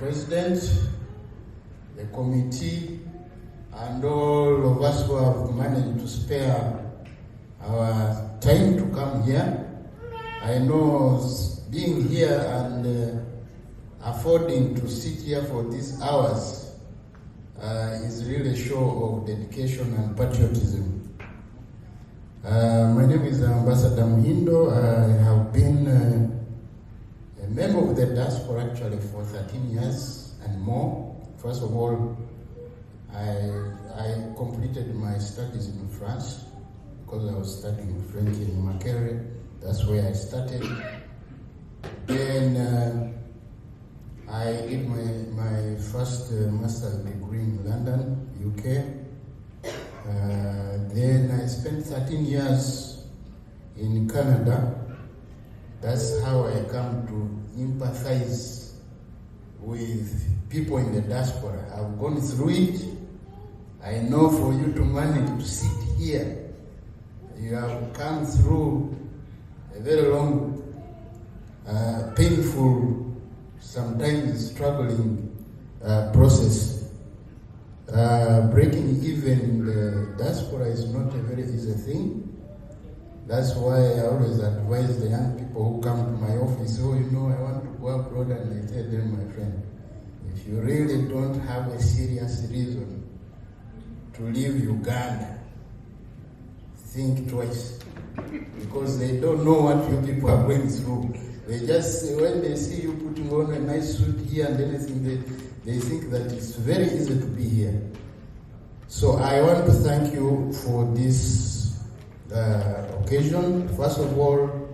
President, the committee, and all of us who have managed to spare our time to come here. I know being here and affording to sit here for these hours is really a show of dedication and patriotism. My name is Ambassador Muhindo. I have been a member of the Diaspora actually for 13 years and more. First of all, I completed my studies in France because I was studying French in Makerere. That's where I started. Then I did my first master's degree in London, UK. Then I spent 13 years in Canada. That's how I come to empathize with people in the diaspora. I've gone through it. I know for you to manage to sit here, you have come through a very long, painful, sometimes struggling process. Breaking even in the diaspora is not a very easy thing. That's why I always advise the young people who come to my office, I want to go abroad, and I tell them, my friend, if you really don't have a serious reason to leave Uganda, think twice, because they don't know what you people are going through. They just, when they see you putting on a nice suit here and anything, they think that it's very easy to be here. So I want to thank you for this occasion. First of all,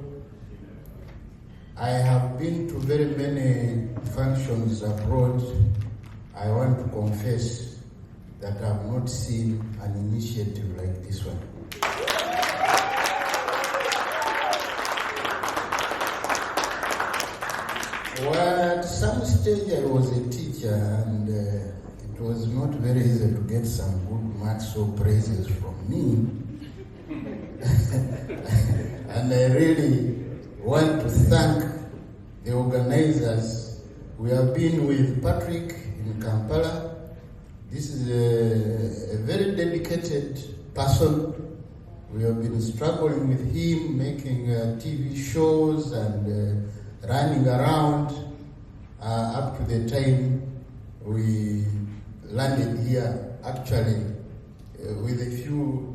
I have been to very many functions abroad. I want to confess that I have not seen an initiative like this one. Well, at some stage I was a teacher, and it was not very easy to get some good marks or praises from me. And I really want to thank the organizers. We have been with Patrick in Kampala. This is a very dedicated person. We have been struggling with him, making TV shows and running around up to the time we landed here, actually with a few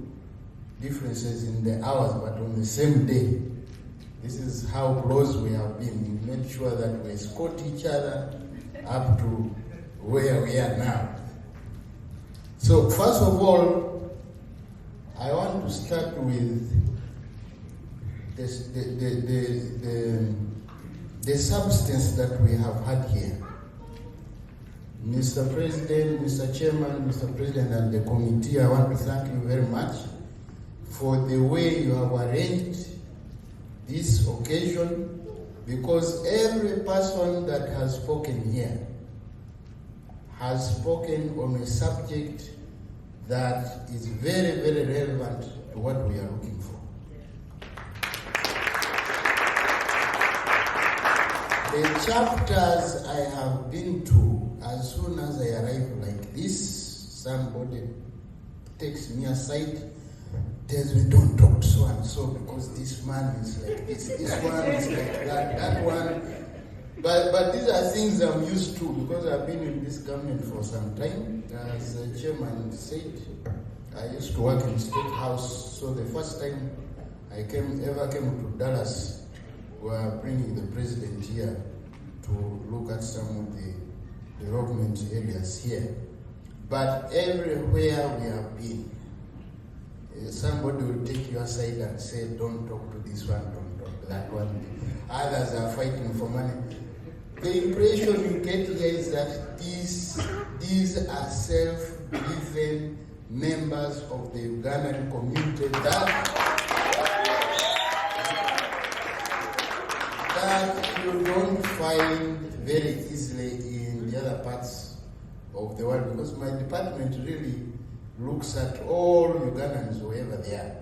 differences in the hours, but on the same day. This is how close we have been. We made sure that we escort each other up to where we are now. So first of all, I want to start with this, the substance that we have had here. Mr. President, Mr. Chairman, Mr. President, and the committee, I want to thank you very much for the way you have arranged this occasion, because every person that has spoken here has spoken on a subject that is very, very relevant to what we are looking for. The chapters I have been to, as soon as I arrive like this, somebody takes me aside, tells me, don't talk to so and so because this man is like this one is like that one. But these are things I'm used to because I've been in this government for some time. As the chairman said, I used to work in State House, so the first time I ever came to Dallas, we are bringing the president here to look at some of the development areas here. But everywhere we have been, somebody will take you aside and say, don't talk to this one, don't talk to that one. Others are fighting for money. The impression you get here is that these are self-driven members of the Ugandan community that you don't find very easily in the other parts of the world, because my department really looks at all Ugandans wherever they are.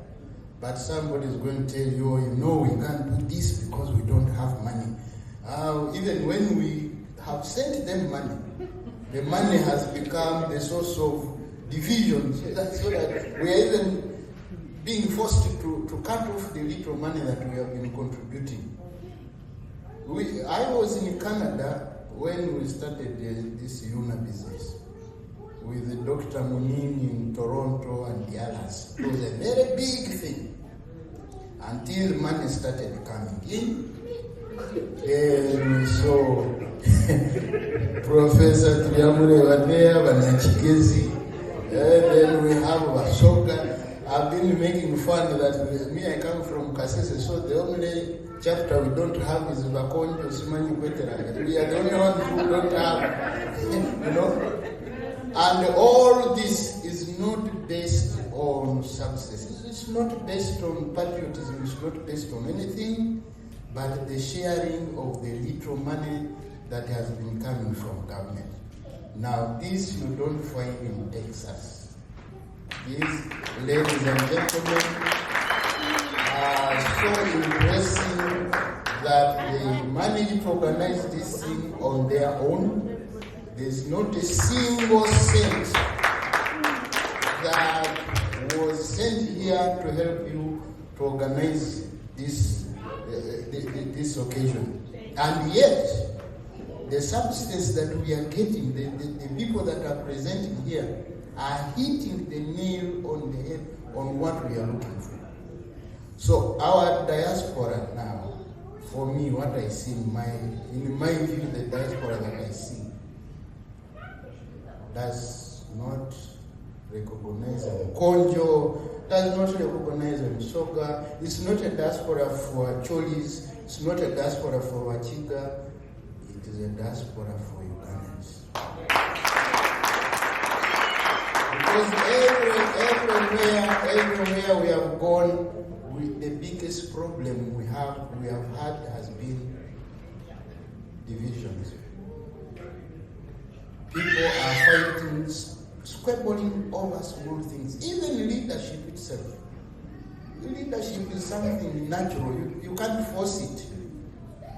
But somebody is going to tell you, we can't do this because we don't have money. Even when we have sent them money, The money has become the source of division, so that we are even being forced to cut off the little money that we have been contributing. I was in Canada when we started this UNA business with Dr. Muhindo in Toronto and the others. It was a very big thing until money started coming in. And so Professor Triamure Wadea, Banachikezi, and then we have Vasoga. I've been making fun that me, I come from Kasese, so the only chapter we don't have is Vakonjo Simani Kwetera. We are the only ones who don't have, you know. And all this is not based on success. It's not based on patriotism, it's not based on anything but the sharing of the little money that has been coming from government. Now, this you don't find in Texas. These, ladies and gentlemen, are so impressive that they managed to organize this thing on their own. There's not a single cent that was sent here to help you to organize this occasion. And yet, the substance that we are getting, the people that are presenting here, are hitting the nail on the head on what we are looking for. So our diaspora now, for me, what I see in my view, the diaspora that I see does not recognize Konjo, does not recognize Msoga. It's not a diaspora for Cholis, it's not a diaspora for Wachiga, it is a diaspora for Ugandans. Because everywhere we have gone, the biggest problem we have had has been divisions. People are fighting, squabbling over small things. Even leadership itself. Leadership is something natural. You can't force it.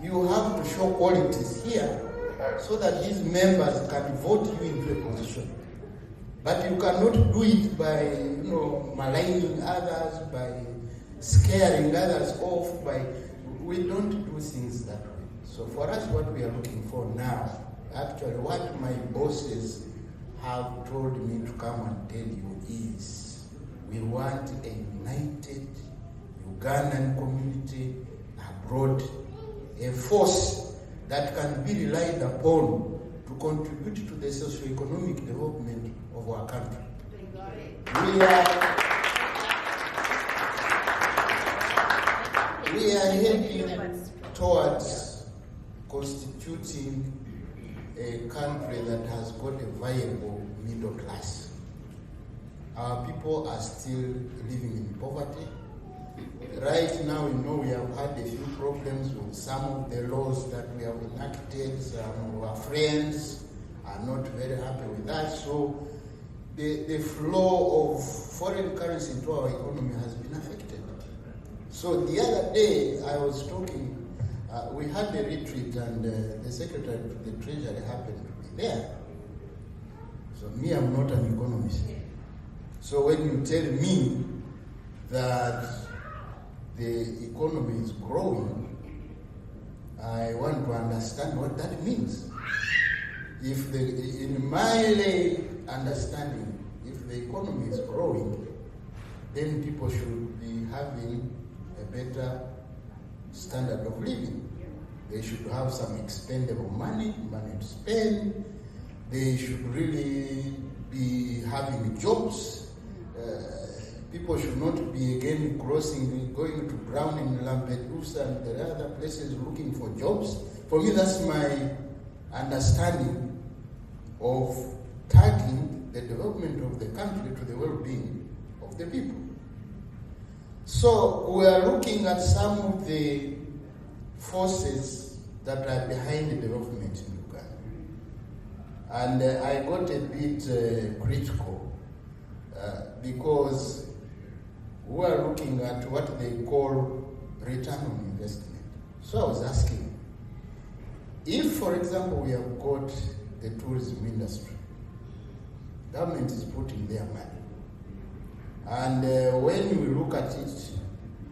You have to show qualities here so that these members can vote you into a position. But you cannot do it by, maligning others, by scaring others off. We don't do things that way. So for us, what we are looking for now, actually, what my bosses have told me to come and tell you is, we want a united Ugandan community abroad, a force that can be relied upon to contribute to the socio-economic development of our country. We are heading towards constituting a country that has got a viable middle class. Our people are still living in poverty. Right now, we have had a few problems with some of the laws that we have enacted. Some of our friends are not very happy with that. So the flow of foreign currency into our economy has been affected. So the other day, I was talking, we had a retreat and the Secretary to the Treasury happened to be there. So me, I'm not an economist. So when you tell me that the economy is growing, I want to understand what that means. In my lay understanding, if the economy is growing, then people should be having a better standard of living. They should have some expendable money to spend. They should really be having jobs. People should not be again going to Brown in Lampedusa and the other places looking for jobs. For me, that's my understanding of tagging the development of the country to the well-being of the people. So we are looking at some of the forces that are behind the development in Uganda. And I got a bit critical because we are looking at what they call return on investment. So I was asking, if, for example, we have got the tourism industry. Government is putting their money. And when we look at it,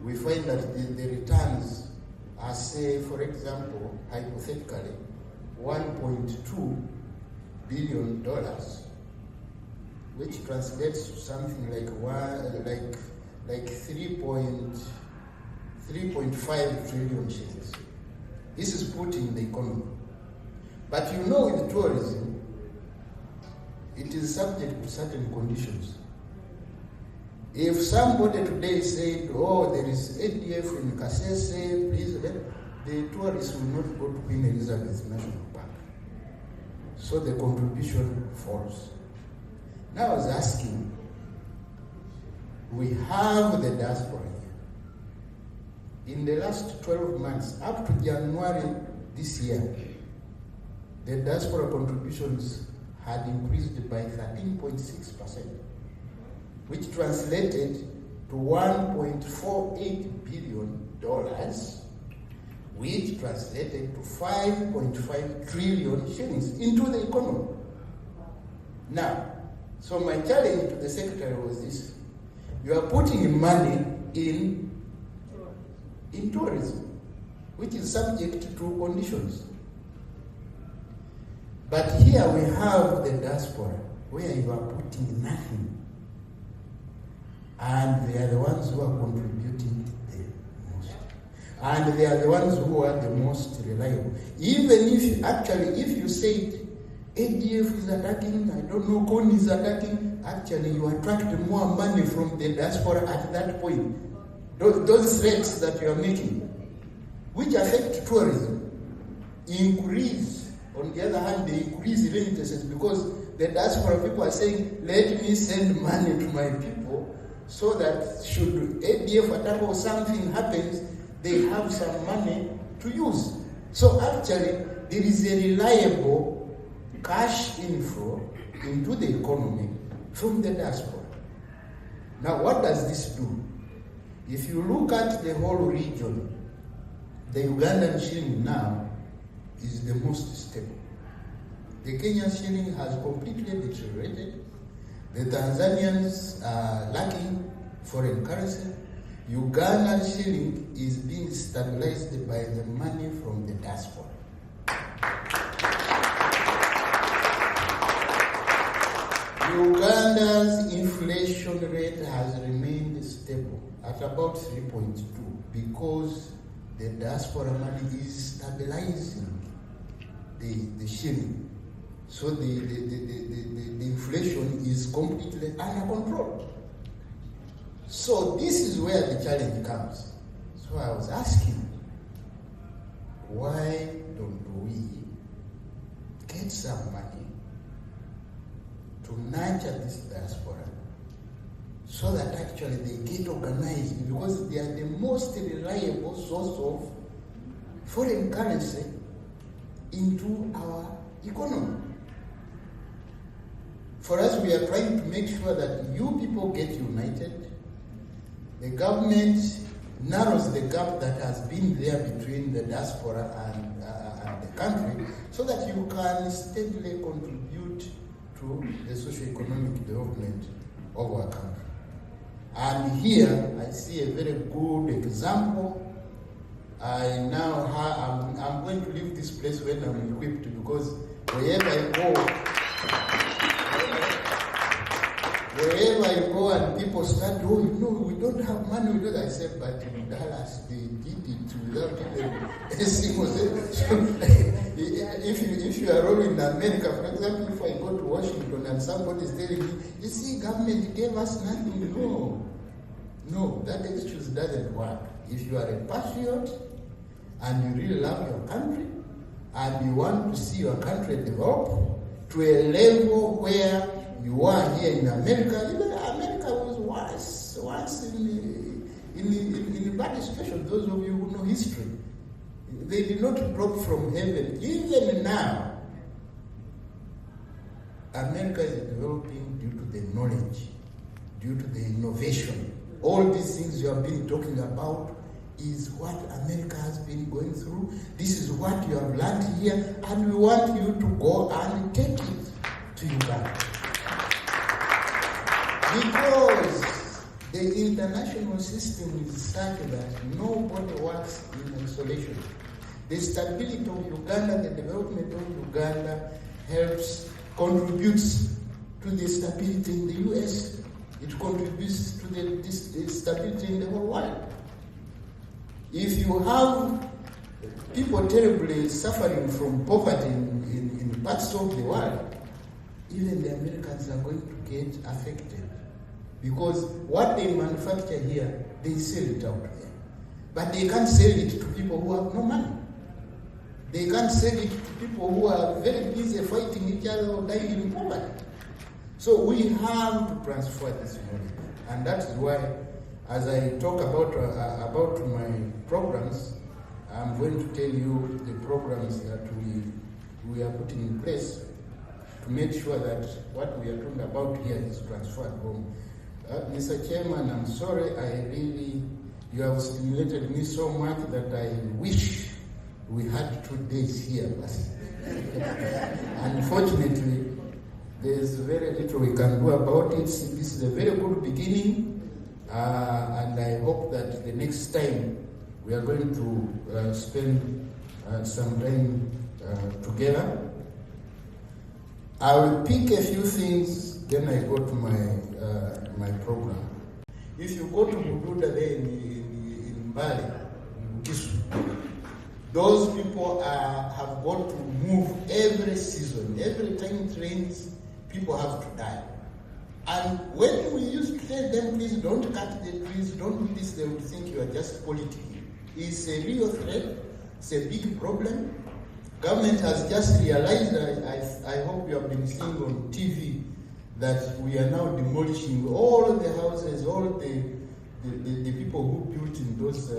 we find that the returns are, say, for example, hypothetically, $1.2 billion, which translates to something like 3.5 trillion shillings. This is put in the economy. But you know, with tourism, it is subject to certain conditions. If somebody today said, oh, there is ADF in Kasese, please, the tourists will not go to Queen Elizabeth National Park. So the contribution falls. Now I was asking, we have the diaspora here. In the last 12 months, up to January this year, the diaspora contributions had increased by 13.6%, which translated to $1.48 billion, which translated to 5.5 trillion shillings into the economy. Now, so my challenge to the secretary was this: you are putting money in tourism, which is subject to conditions. But here we have the diaspora, where you are putting nothing. And they are the ones who are contributing the most. And they are the ones who are the most reliable. Even if you said ADF is attacking, I don't know, CON is attacking, actually you attract more money from the diaspora at that point. Those threats that you are making, which affect tourism, increase. On the other hand, they increase remittances because the diaspora people are saying, let me send money to my people so that should ADF attack or something happens, they have some money to use. So actually, there is a reliable cash inflow into the economy from the diaspora. Now, what does this do? If you look at the whole region, the Ugandan shilling now is the most stable. The Kenyan shilling has completely deteriorated. The Tanzanians are lacking foreign currency. Ugandan shilling is being stabilized by the money from the diaspora. Uganda's inflation rate has remained stable at about 3.2 because the diaspora money is stabilizing the shilling. So the inflation is completely under control. So this is where the challenge comes. So I was asking, why don't we get some money to nurture this diaspora so that actually they get organized, because they are the most reliable source of foreign currency into our economy. For us, we are trying to make sure that you people get united. The government narrows the gap that has been there between the diaspora and the country, so that you can steadily contribute to the socio-economic development of our country. And here, I see a very good example. I'm going to leave this place when I'm equipped, because wherever I go and people start, oh, you know, we don't have money, we don't. I said, but in Dallas, they did it without even a single cent. If you are rolling in America, for example, if I go to Washington and somebody is telling me, you see, government gave us nothing. No, that excuse doesn't work. If you are a patriot and you really love your country and you want to see your country develop to a level where you are here in America, even America was once in a bad situation. Those of you who know history, they did not drop from heaven. Even now, America is developing due to the knowledge, due to the innovation. All these things you have been talking about is what America has been going through. This is what you have learned here, and we want you to go and take it to Uganda. Because the international system is such that nobody works in isolation. The stability of Uganda, the development of Uganda contributes to the stability in the US. It contributes to the stability in the whole world. If you have people terribly suffering from poverty in parts of the world, even the Americans are going to get affected. Because what they manufacture here, they sell it out there. But they can't sell it to people who have no money. They can't sell it to people who are very busy fighting each other or dying in poverty. So we have to transfer this knowledge. And that is why, as I talk about my programs, I'm going to tell you the programs that we are putting in place to make sure that what we are talking about here is transferred home. Mr. Chairman, I'm sorry, you have stimulated me so much that I wish we had 2 days here. Unfortunately, there's very little we can do about it. This is a very good beginning, and I hope that the next time we are going to spend some time together. I will pick a few things, then I go to my program. If you go to Muhindo there in Bali, in Kisu, those people have got to move every season. Every time it rains, people have to die. And when we used to tell them, please don't cut the trees, don't do this, they would think you are just politicking. It's a real threat, it's a big problem. Government has just realized, I hope you have been seeing on TV, that we are now demolishing all the houses, all the people who built in those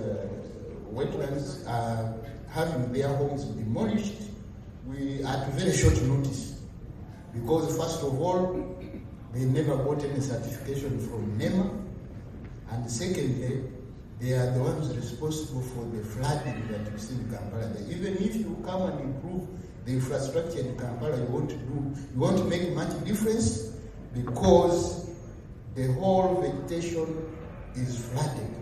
wetlands are having their homes demolished. We are at very short notice. Because first of all, they never got any certification from NEMA, and secondly, they are the ones responsible for the flooding that you see in Kampala. Even if you come and improve the infrastructure in Kampala, you won't make much difference because the whole vegetation is flooded.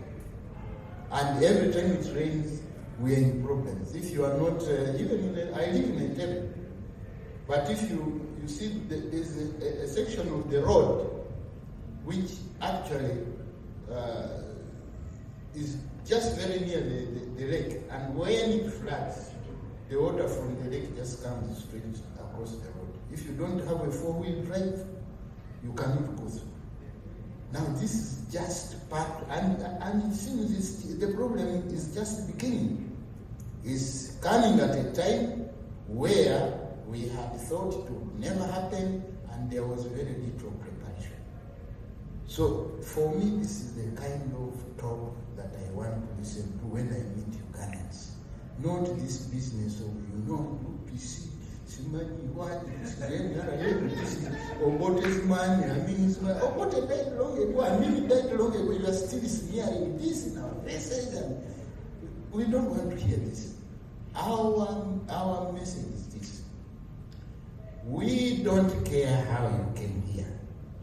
And every time it rains, we are in problems. If you are not, I live in a town, but if you see there's a section of the road which actually is just very near the lake, and when it floods, the water from the lake just comes straight across the road. If you don't have a four-wheel drive, you cannot go through. Now this is just part, and it seems the problem is just beginning. It's coming at a time where we had thought it would never happen, and there was very little preparation. So for me, this is the kind of talk that I want to listen to when I meet Ugandans. Not this business of, UPC, Simani, what is Obote's money, Obote died long ago, died long ago, you are still smearing this in our faces, and we don't want to hear this. Our message is this. We don't care how you came here.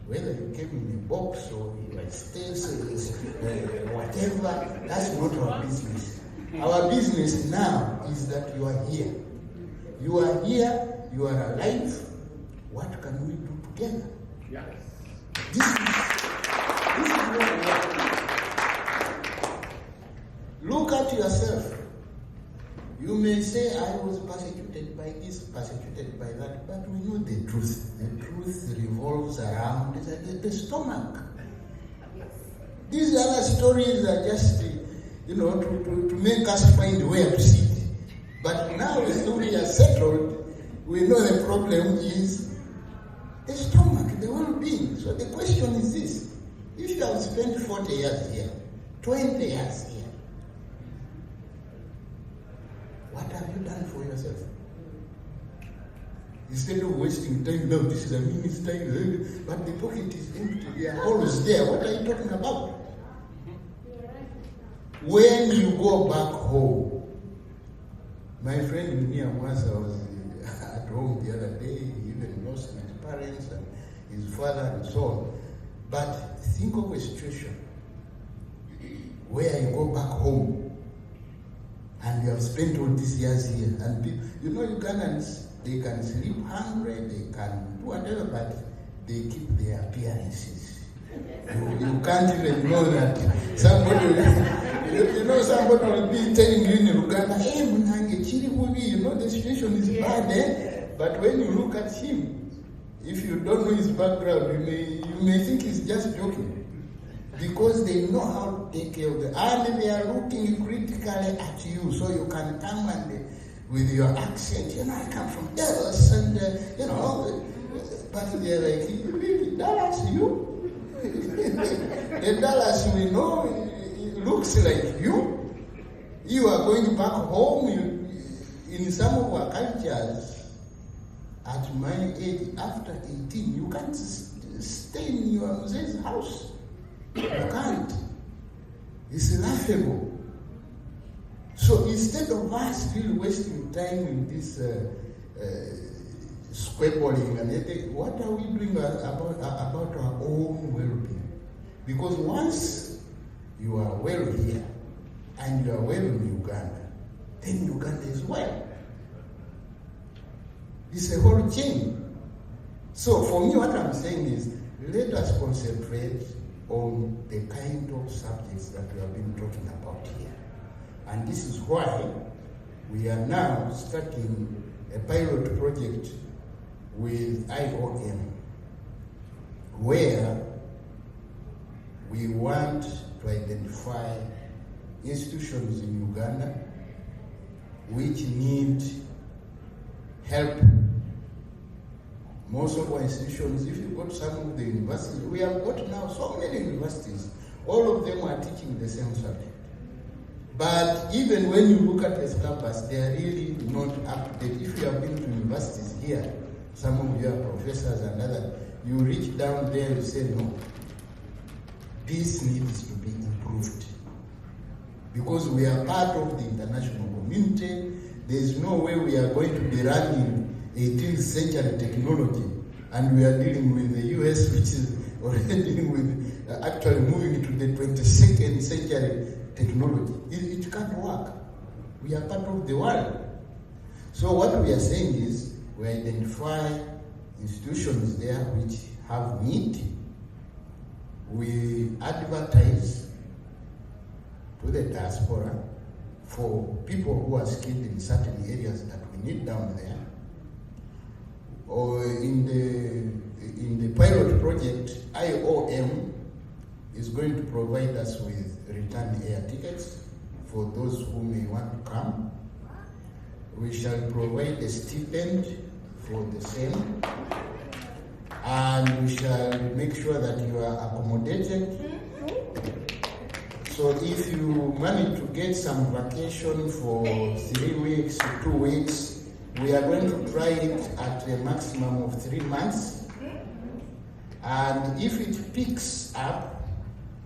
Whether you came in a box or you are stairs, whatever, that's not our business. Our business now is that you are here. You are here, you are alive. What can we do together? Yes. This is what we are doing. Look at yourself. You may say, I was persecuted by this, persecuted by that, but we know the truth. The truth revolves around the stomach. These other stories are just, to make us find where to sit. But now the story is settled, we know the problem is the stomach, the well-being. So the question is this: if you have spent 40 years here, 20 years here, what have you done for yourself? Instead of wasting time, no, this is a minute's time, but the pocket is empty, they are always there. What are you talking about? When you go back home, my friend Mia Mwasa was at home the other day. He even lost his parents and his father and so on. But think of a situation where you go back home and you have spent all these years here, and you know, Ugandans, they can sleep hungry, they can do whatever, but they keep their appearances. You can't even know that somebody will be telling you in Uganda, hey, Munange, Chiri Mubi, you know the situation is bad, eh? But when you look at him, if you don't know his background, you may think he's just joking. Because they know how to take care of the, and they are looking critically at you, so you can come and with your accent, you know, I come from Dallas, and you know, but they're like, really, Dallas, you? The Dallas we know, it looks like you. You are going back home. In some of our cultures, at my age, after 18, you can't stay in your mother's house. You can't. It's laughable. So instead of us really wasting time in this squabbling and everything, what are we doing about our own well-being? Because once you are well here and you are well in Uganda, then Uganda is well. It's a whole chain. So for me, what I'm saying is, let us concentrate on the kind of subjects that we have been talking about here. And this is why we are now starting a pilot project with IOM, where we want to identify institutions in Uganda which need help. Most of our institutions, if you go to some of the universities, we have got now so many universities, all of them are teaching the same subject. But even when you look at the campus, they are really not up to date. If you have been to universities here, some of you are professors and others, you reach down there and say, no, this needs to be improved. Because we are part of the international community, there is no way we are going to be running 18th century technology, and we are dealing with the US, which is already dealing with actually moving to the 22nd century technology. It can't work. We are part of the world. So what we are saying is, we identify institutions there which have need. We advertise to the diaspora for people who are skilled in certain areas that we need down there. Or in the pilot project, IOM is going to provide us with return air tickets for those who may want to come. We shall provide a stipend for the same, and we shall make sure that you are accommodated. So if you manage to get some vacation for 3 weeks, 2 weeks, we are going to try it at a maximum of 3 months. And if it picks up,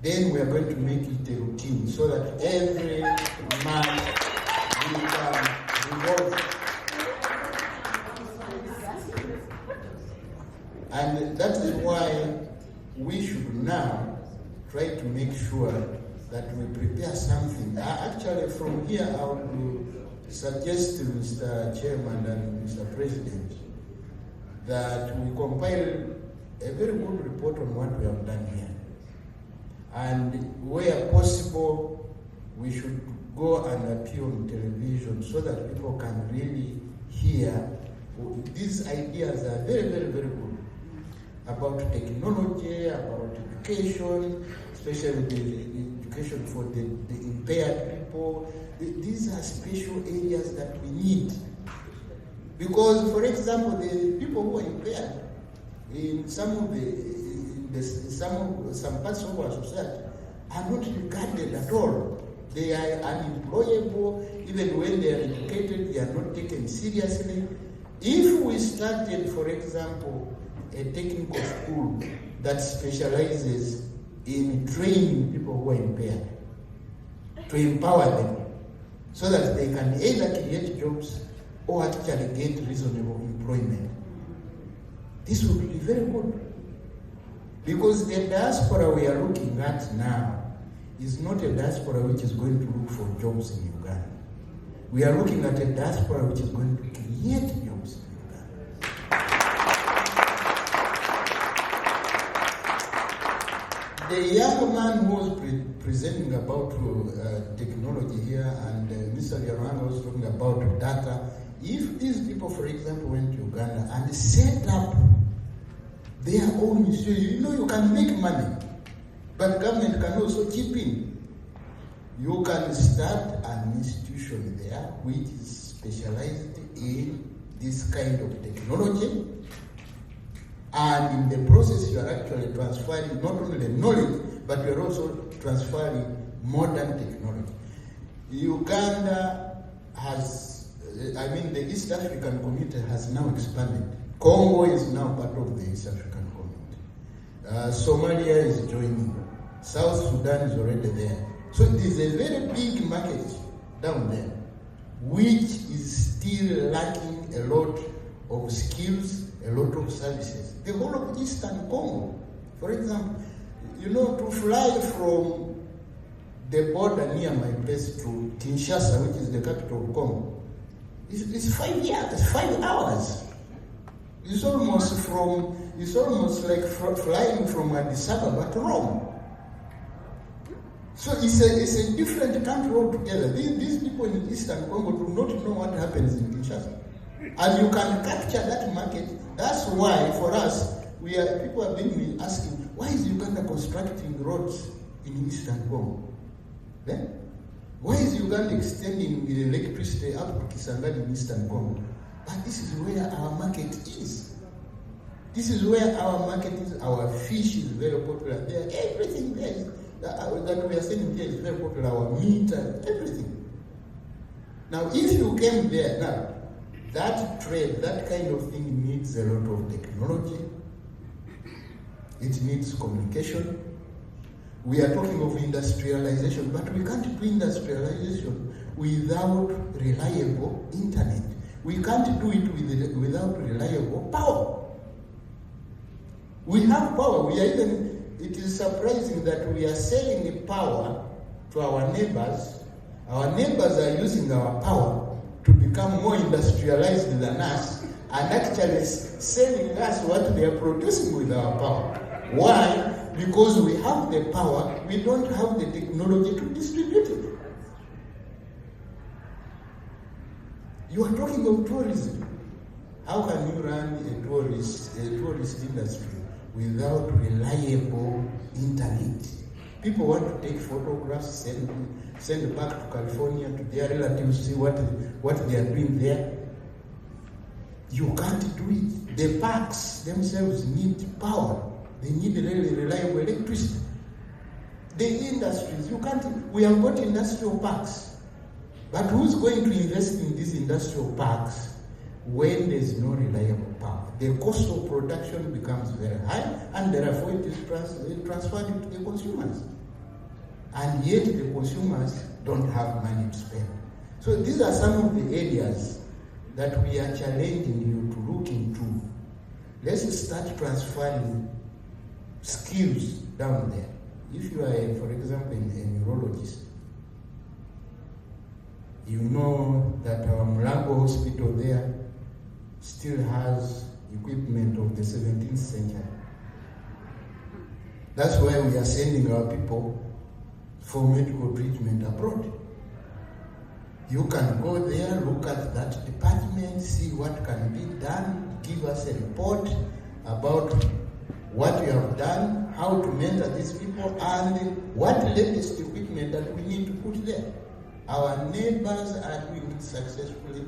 then we are going to make it a routine so that every month we can revolve. And that is why we should now try to make sure that we prepare something. Actually, from here, I would suggest to Mr. Chairman and Mr. President that we compile a very good report on what we have done here. And where possible, we should go and appear on television so that people can really hear. These ideas are very, very, very good about technology, about education, especially the education for the impaired people. These are special areas that we need. Because, for example, the people who are impaired in some parts of our society are not regarded at all. They are unemployable. Even when they are educated, they are not taken seriously. If we started, for example, a technical school that specializes in training people who are impaired, to empower them so that they can either create jobs or actually get reasonable employment. This would be very good. Because the diaspora we are looking at now is not a diaspora which is going to look for jobs in Uganda. We are looking at a diaspora which is going to create jobs in Uganda. The young man who was presenting about technology here, and Mr. Yaranga was talking about data. If these people, for example, went to Uganda and set up their own institution, you know you can make money, but government can also chip in. You can start an institution there which is specialized in this kind of technology, and in the process you are actually transferring not only the knowledge, but you are also transferring modern technology. Uganda has, the East African community has now expanded. Congo is now part of the East African community. Somalia is joining. South Sudan is already there. So it is a very big market down there, which is still lacking a lot of skills, a lot of services. The whole of Eastern Congo, for example, to fly from the border near my place to Kinshasa, which is the capital of Congo, it's 5 hours. It's almost like flying from Addis Ababa to Rome. So it's a different country altogether. These people in Eastern Congo do not know what happens in Kinshasa. And you can capture that market. That's why, for us, people have been asking, why is Uganda constructing roads in Eastern Congo? Why is Uganda extending the electricity up to Kisangani in Eastern Congo? But this is where our market is. This is where our market is. Our fish is very popular there. Everything there that we are selling there is very popular. Our meat and everything. Now, if you came there, now, that trade, that kind of thing needs a lot of technology. It needs communication. We are talking of industrialization, but we can't do industrialization without reliable internet. We can't do it without reliable power. We have power. It is surprising that we are selling the power to our neighbors. Our neighbors are using our power to become more industrialized than us and actually selling us what they are producing with our power. Why? Because we have the power, we don't have the technology to distribute it. You are talking of tourism. How can you run a tourist industry without reliable internet? People want to take photographs, send back to California to their relatives, see what they are doing there. You can't do it. The parks themselves need power. They need really reliable electricity. The industries, we have got industrial parks. But who's going to invest in these industrial parks when there's no reliable power? The cost of production becomes very high, and therefore it is transferred to the consumers. And yet the consumers don't have money to spend. So these are some of the areas that we are challenging you to look into. Let's start transferring skills down there. If you are, for example, a neurologist, you know that our Mulango hospital there still has equipment of the 17th century. That's why we are sending our people for medical treatment abroad. You can go there, look at that department, see what can be done, give us a report about what you have done, how to mentor these people, and what latest equipment that we need to put there. Our neighbors are doing it successfully.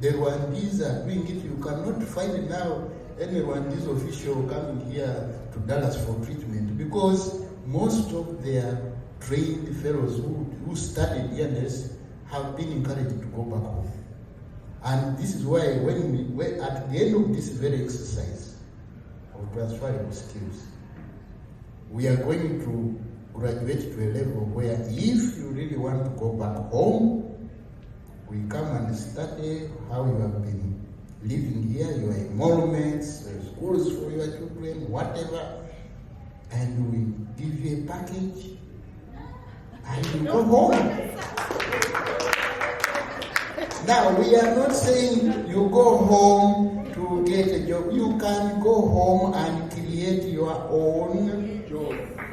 The Rwandese are doing it. You cannot find now any Rwandese official coming here to Dallas for treatment because most of their trained fellows who studied ENS have been encouraged to go back home. And this is why when at the end of this very exercise of transferable skills, we are going to graduate to a level where if you really want to go back home, we come and study how you have been living here, your emoluments, schools for your children, whatever, and we give you a package, and you go home. Now, we are not saying you go home to get a job. You can go home and create your own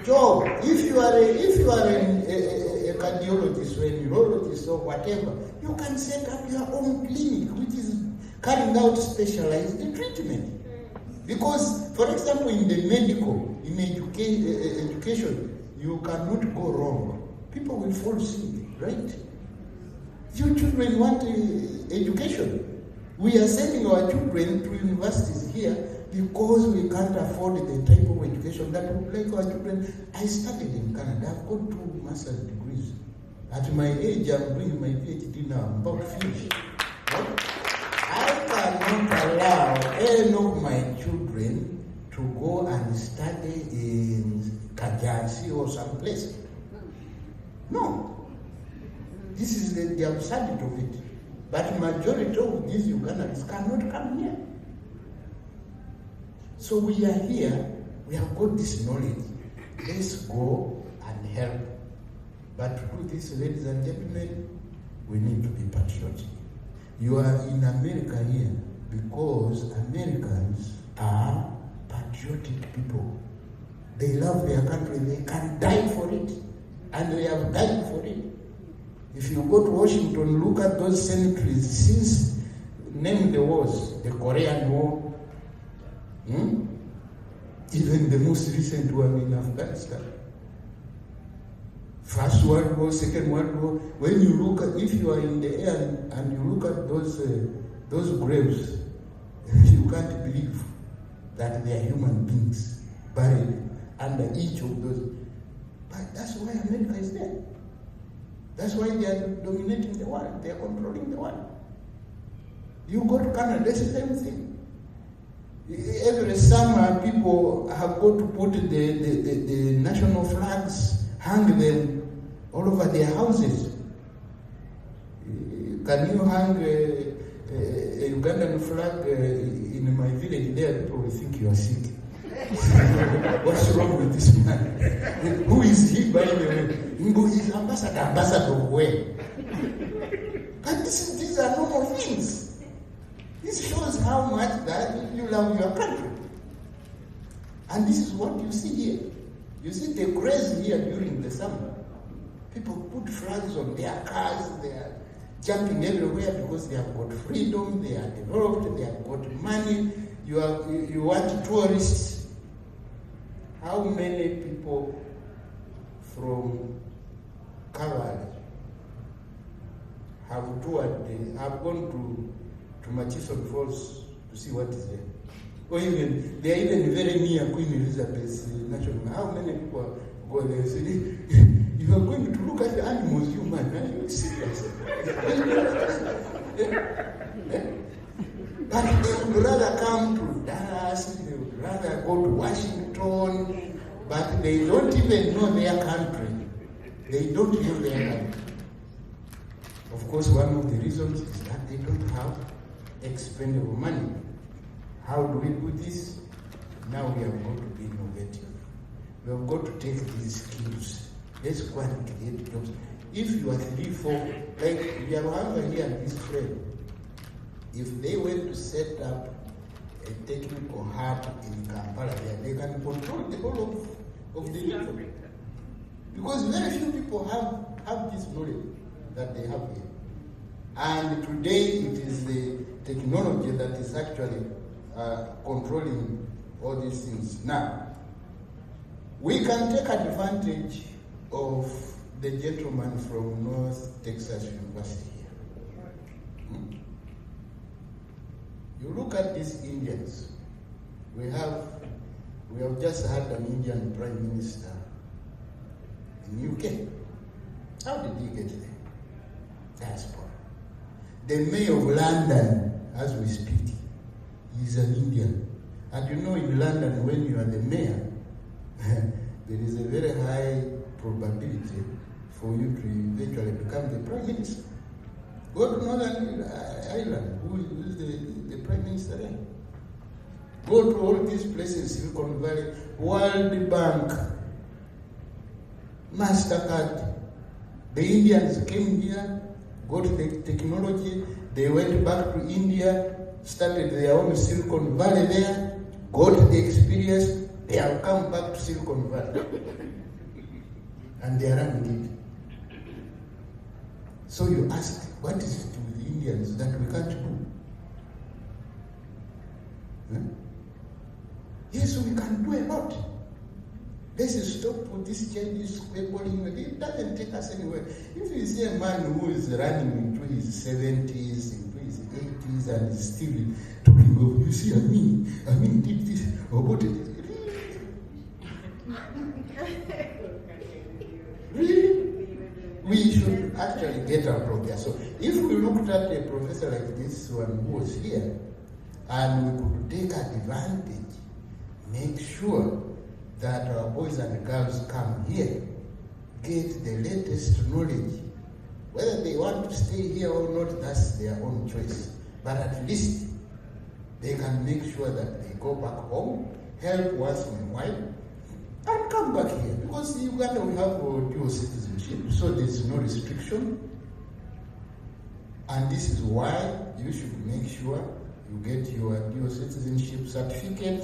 job. If you are a cardiologist or a neurologist or whatever, you can set up your own clinic, which is carrying out specialized treatment. Because, for example, in the medical, in education, you cannot go wrong. People will fall sick, right? Your children want education. We are sending our children to universities here because we can't afford the type of education that would like our children. I studied in Canada. I've got 2 master's degrees. At my age, I'm doing my PhD now. I'm about to finish. I cannot allow any of my children to go and study in Kajansi or someplace. No. This is the absurdity of it. But majority of these Ugandans cannot come here. So we are here, we have got this knowledge. Let's go and help. But to do this, ladies and gentlemen, we need to be patriotic. You are in America here because Americans are patriotic people. They love their country, they can die for it, and they have died for it. If you go to Washington, look at those cemeteries since, name the wars, the Korean War, even the most recent one in Afghanistan. First World War, Second World War. When you look at, if you are in the air and you look at those graves, you can't believe that they are human beings buried under each of those. But that's why America is there. That's why they are dominating the world. They are controlling the world. You go to Canada, it's the same thing. Every summer, people have got to put the national flags, hang them all over their houses. Can you hang a Ugandan flag in my village there? People will think you are sick. What's wrong with this man? Who is he, by the way? He's ambassador of where? But these are normal things. This shows how much that you love your country. And this is what you see here. You see the craze here during the summer. People put flags on their cars, they are jumping everywhere because they have got freedom, they are developed, they have got money. You want tourists. How many people from Cavalry have gone to Murchison Falls to see what is there? Or even, they are even very near Queen Elizabeth's National. How many people go there and say, you are going to look at the animals, you man, are you serious? But they would rather come to Dallas, they would rather go to Washington, but they don't even know their country. They don't know their country. Of course, one of the reasons is that they don't have expendable money. How do we do this? Now we have got to be innovative. We have got to take these skills. Let's go and create jobs. If you are 3-4, like we have here this friend, if they were to set up a technical hub in Kampala, they can control the whole of the region. Because very few people have this knowledge that they have here. And today it is the technology that is actually controlling all these things. Now, we can take advantage of the gentleman from North Texas University here. You look at these Indians. We have just had an Indian Prime Minister in UK. How did he get there? Diaspora. The Mayor of London, as we speak, is an Indian. And you know, in London, when you are the mayor, there is a very high probability for you to eventually become the prime minister. Go to Northern Ireland, who is the prime minister there? Go to all these places, Silicon Valley, World Bank, MasterCard. The Indians came here, got the technology, they went back to India, started their own Silicon Valley there, got the experience, they have come back to Silicon Valley. And they are running it. So you ask, what is it with the Indians that we can't do? Huh? Yes, we can do a lot. Let's stop with this Chinese squabbling. It doesn't take us anywhere. If you see a man who is running into his 70s, into his 80s, and is still talking of, you see, I mean, did this, or what did it? Really? We should actually get our progress. So if we looked at a professor like this one who was here, and we could take advantage, make sure that our boys and girls come here, get the latest knowledge. Whether they want to stay here or not, that's their own choice. But at least they can make sure that they go back home, help once in a while, and come back here. Because in Uganda we have dual citizenship, so there's no restriction. And this is why you should make sure you get your dual citizenship certificate,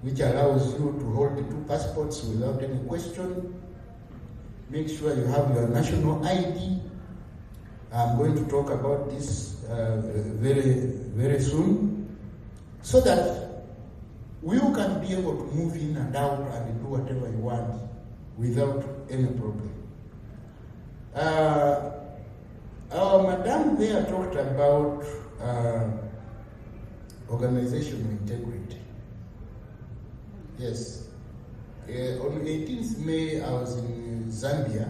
which allows you to hold the 2 passports without any question. Make sure you have your national ID. I'm going to talk about this very, very soon, so that you can be able to move in and out and do whatever you want without any problem. Our madam there talked about organizational integrity. Yes. On 18th May, I was in Zambia.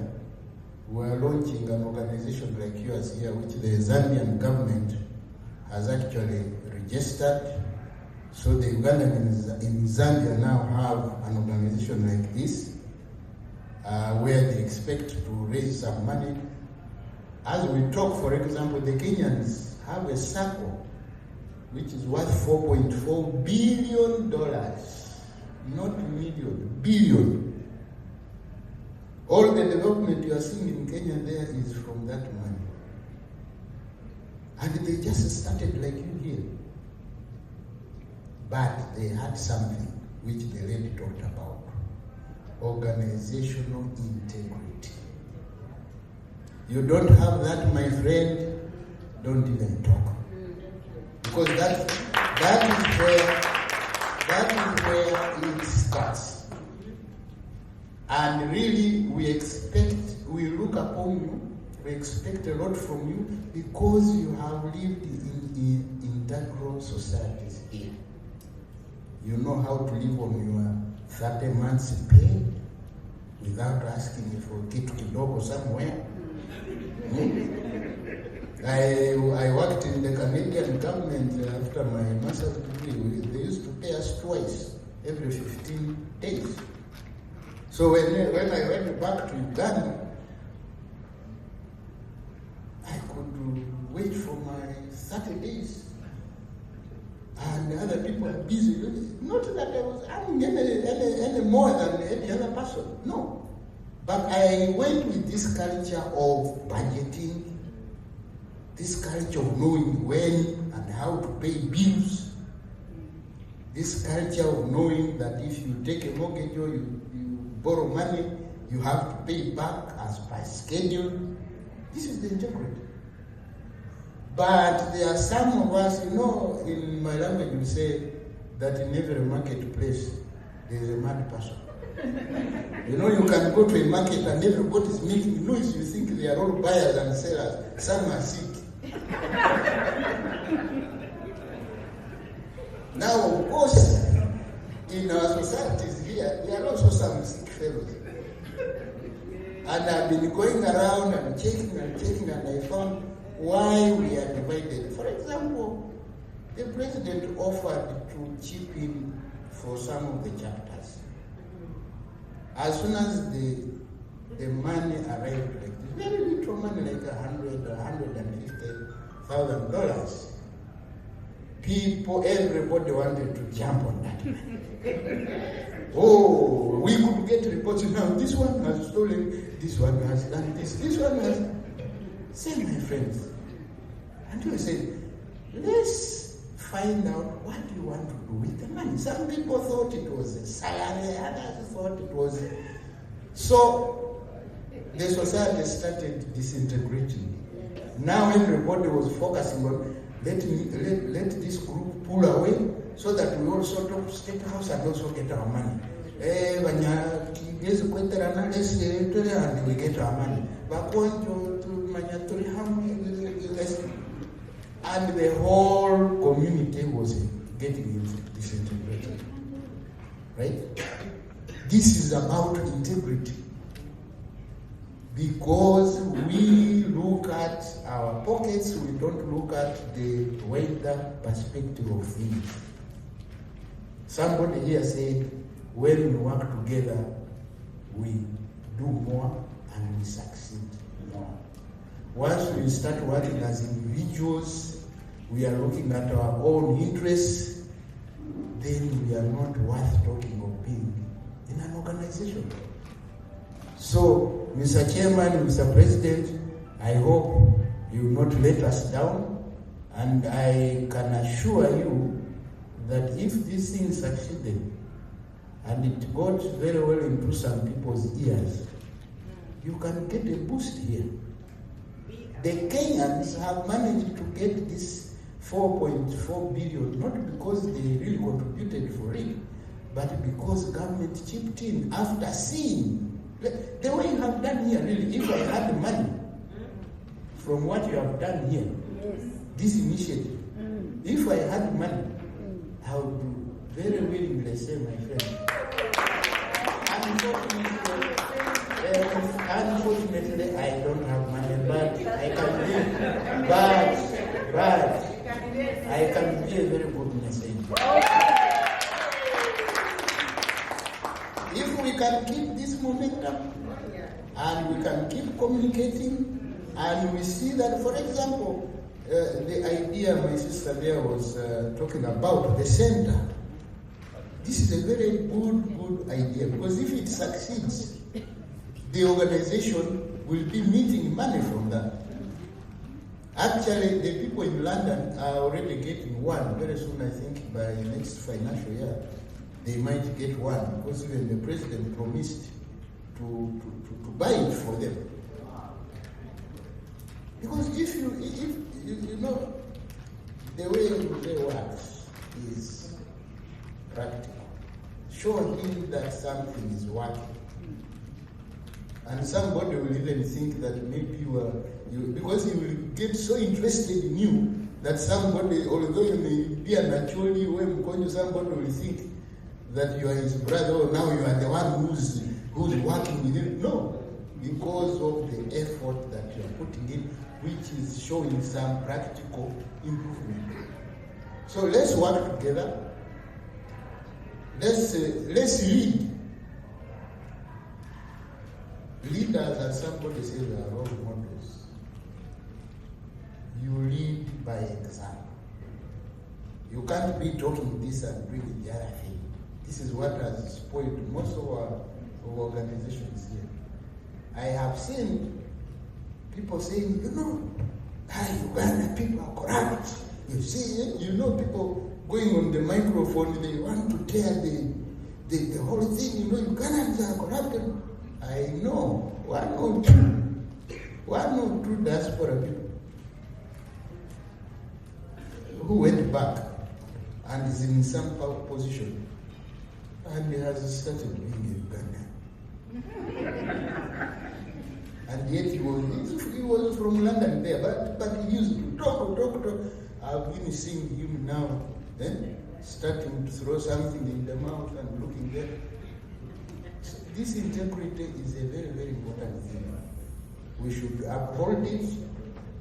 We were launching an organization like yours here, which the Zambian government has actually registered. So the Ugandans in Zambia now have an organization like this, where they expect to raise some money. As we talk, for example, the Kenyans have a circle which is worth $4.4 billion. Not million, billion. All the development you are seeing in Kenya there is from that money. And they just started like you here. But they had something which the lady talked about. Organizational integrity. You don't have that, my friend, don't even talk. Because that is where it starts. And really, we look upon you, we expect a lot from you because you have lived in integral societies here. You know how to live on your 30 months pay without asking for kitu kidogo somewhere. I worked in the Canadian government after my master's degree. They used to pay us twice, every 15 days. So when I went back to Uganda, I could wait for my 30 days. And other people are busy. Not that I was earning any more than any other person, no. But I went with this culture of budgeting, this culture of knowing when and how to pay bills, this culture of knowing that if you take a mortgage or you borrow money, you have to pay back as per schedule. This is the integrity. But there are some of us, in my language we say that in every marketplace there is a mad person. You can go to a market and everybody is making noise. You think they are all buyers and sellers. Some are sick. Now, of course, in our societies here, there are also some sick fellows. And I've been going around and checking, and I found why we are divided. For example, the president offered to chip in for some of the chapters. As soon as the the money arrived like this. Very little money, like $150,000. People, everybody wanted to jump on that. Oh, we could get reports now. This one has stolen, this one has done this one has. Say, my friends, and we said, let's find out what you want to do with the money. Some people thought it was a salary, others thought it was. So the society started disintegrating. Now everybody was focusing on let this group pull away so that we also talk to State House and also get our money. And we get our money. And the whole community was getting disintegrated. Right? This is about integrity. Because we look at our pockets, we don't look at the wider perspective of things. Somebody here said, when we work together, we do more and we succeed more. Once we start working as individuals, we are looking at our own interests, then we are not worth talking of being in an organization. So, Mr. Chairman, Mr. President, I hope you will not let us down, and I can assure you that if this thing succeeded, and it got very well into some people's ears, you can get a boost here. The Kenyans have managed to get this 4.4 billion, not because they really contributed for it, but because government chipped in after seeing the way you have done here. Really, if I had money from what you have done here, this initiative, if I had money, I would very willingly say, my friend, unfortunately, I don't have money, but I can give, but I can be a very good messenger. If we can keep this momentum, and we can keep communicating, and we see that, for example, the idea my sister there was talking about, the center, this is a very good idea, because if it succeeds, the organization will be meeting money from that. Actually, the people in London are already getting one. Very soon, I think, by next financial year, they might get one, because even the president promised to buy it for them. Because if you know, the way it works is practical. Show him that something is working. And somebody will even think that maybe because he will get so interested in you that somebody, although you may be a naturally when somebody will think that you are his brother, or now you are the one who's working with him. No, because of the effort that you are putting in, which is showing some practical improvement. So let's work together. Let's lead. Leaders, as somebody says, are role models. You lead by example. You can't be talking this and doing the other thing. This is what has spoiled most of our organizations here. I have seen people saying, Uganda people are corrupt. You see, people going on the microphone, they want to tear the whole thing. Ugandans are corrupted. I know one or two diaspora people who went back and is in some position, and he has started being Ugandan. And yet he was from London there, but he used to talk. I've been seeing him now, starting to throw something in the mouth and looking there. This integrity is a very, very important thing. We should uphold it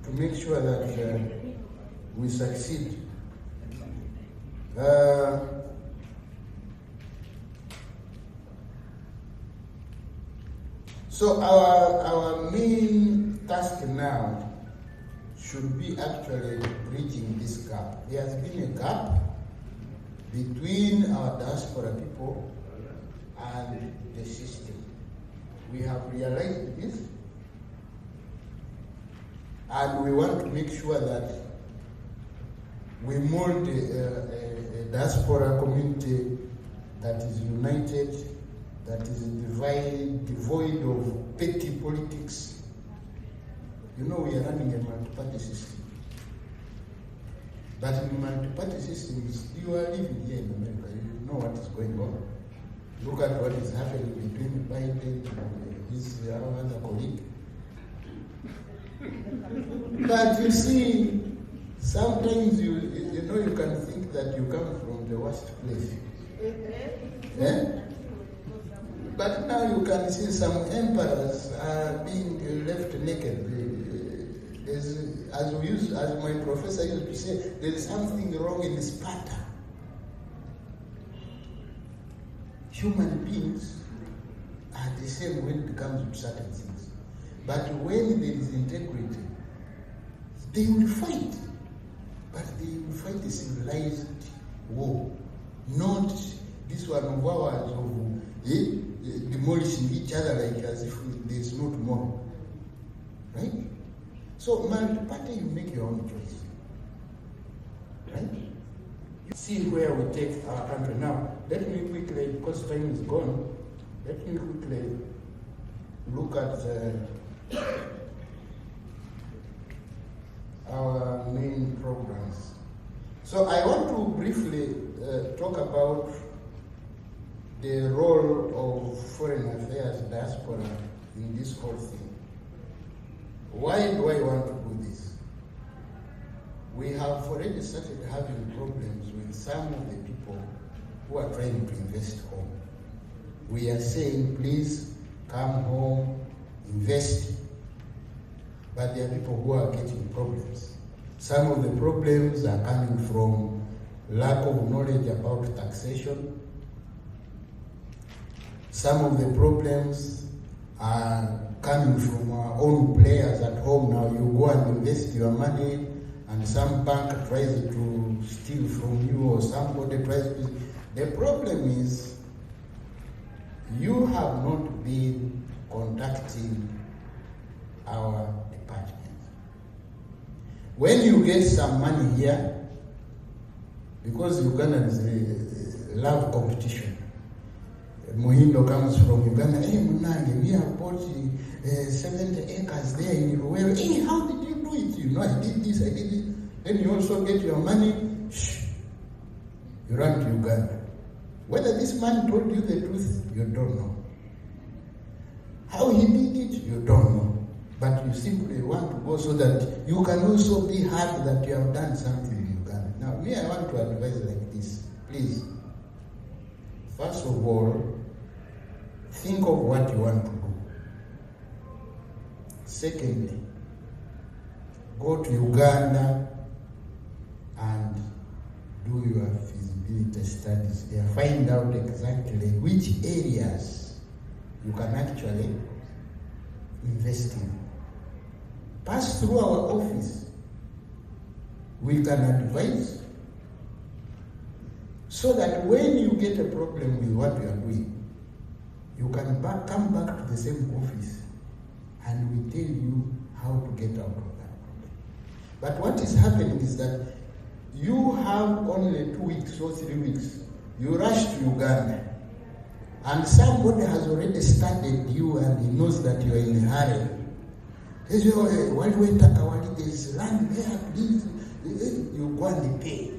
to make sure that we succeed. So our main task now should be actually bridging this gap. There has been a gap between our diaspora people and the system. We have realized this, and we want to make sure that we mold a diaspora community that is united, that is devoid of petty politics. You know, we are running a multi-party system. But in multi-party systems, you are living here in America, you know what is going on. Look at what is happening between Biden and his other colleague. But you see, sometimes you know you can think that you come from the worst place. Yeah? But now you can see some emperors are being left naked. As my professor used to say, there is something wrong in Sparta. Human beings are the same when it comes to certain things. But when there is integrity, they will fight. But they will fight a civilized war, not this one of ours of demolishing each other like as if there is no tomorrow. Right? So multi-party, you make your own choice. Right? You see where we take our country. Now, let me quickly, because time is gone, let me quickly look at our main programs. So I want to briefly talk about the role of foreign affairs diaspora in this whole thing. Why do I want to do this? We have already started having problems with some of the people who are trying to invest home. We are saying, please come home, invest. But there are people who are getting problems. Some of the problems are coming from lack of knowledge about taxation. Some of the problems are coming from our own players at home. Now you go and invest your money and some bank tries to steal from you or somebody tries to... The problem is you have not been contacting our department. When you get some money here, because Ugandans love competition. Muhindo comes from Uganda. Hey, Munange, we have bought 70 acres there in Ruwero. Hey, how did you do it? You know, I did this, I did it. Then you also get your money. Shh. You run to Uganda. Whether this man told you the truth, you don't know. How he did it, you don't know. But you simply want to go so that you can also be happy that you have done something in Uganda. Now, me, I want to advise like this. Please. First of all, think of what you want to do. Secondly, go to Uganda and do your feasibility studies there. Find out exactly which areas you can actually invest in. Pass through our office. We can advise so that when you get a problem with what you are doing, you can come back to the same office and we tell you how to get out of that problem. But what is happening is that you have only 2 weeks or 3 weeks. You rush to Uganda and somebody has already studied you and he knows that you are in a hurry. He says, while we take our holidays, land there, please. You go and pay.